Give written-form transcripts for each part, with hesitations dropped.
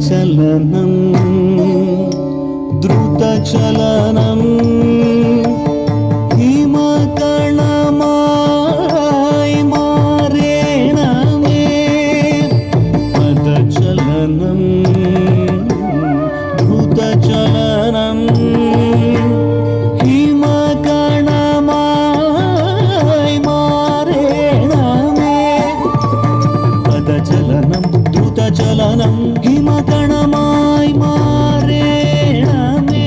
ചലനം ദ്രുതചലനം ഹിമകണമായി മാറേണമേ പദചലനം ദ്രുതചലനം ഹിമകണമായി മാറേണമേ പദചലനം ദ്രുതചലനം ഹിമകണമായി മാറേണമേ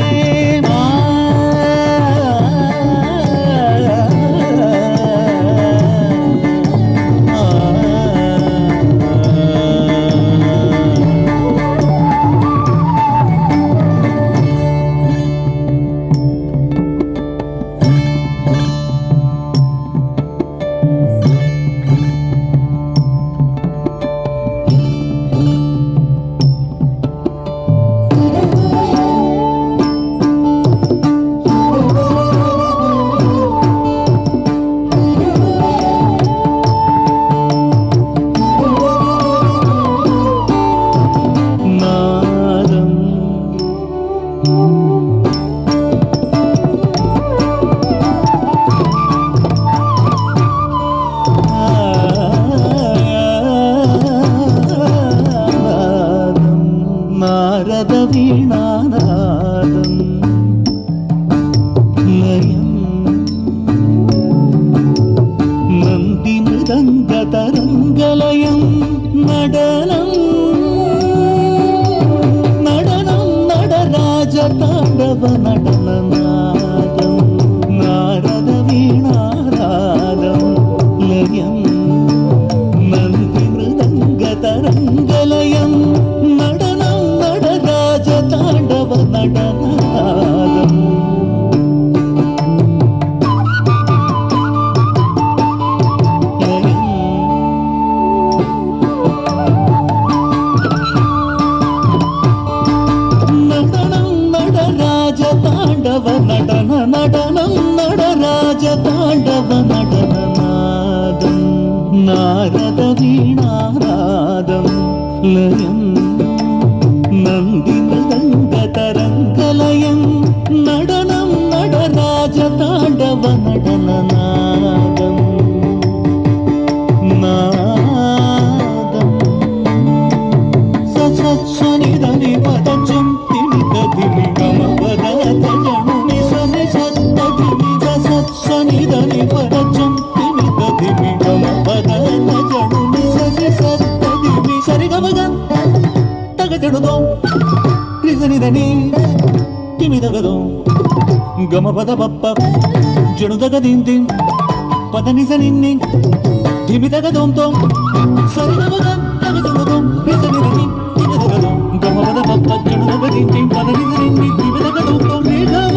വീണാനാദം ലയം നന്ദി മൃദംഗതരംഗലയം നടനം നടനം നടരാജതാണ്ഡവ നടനനാദം നാരദ വീണാനാദം ലയം നന്ദി മൃദംഗതരംഗലയം താണ്ഡവ നടനാദം നടനം നടരാജതാണ്ഡവ നടന നടനം നടരാജതാണ്ഡവ നടനനാദം നാരദ വീണാനാദം ലയം നന്ദി മൃദംഗതരംഗലയം നടനം നടരാജതാണ്ഡവ നടനനാദം നാദം സസനിധനി പദജം തിമിതതിമി ഗമപദതജനുനി സനി സത്തതിമി സസനിധനി പദജം തിമിതതിമി ഗമപദതജനുനി സനി സത്തതിമി സരിഗമഗ ತಗಜಡುದೋ ರಿಸನಿದನಿ ತಿಮಿದಗದೋ ಗಮಪದ ಬಪ್ಪ ಜಣುದಗದಿಂದಿ ಪದ ನಿಸನಿನ್ನಿ ತಿಮಿದಗದೋಂ ತೋಂ ಸರಿಗಮಗ ತಗಜಡುದೋ ರಿಸನಿದನಿ ತಿಮಿದಗದೋ ಗಮಪದ ಬಪ್ಪ ಜಣುದಗದಿಂದಿ ಪದ ನಿಸನಿನ್ನಿ ತಿಮಿದಗದೋಂ ತೋಂ ರೇಗವ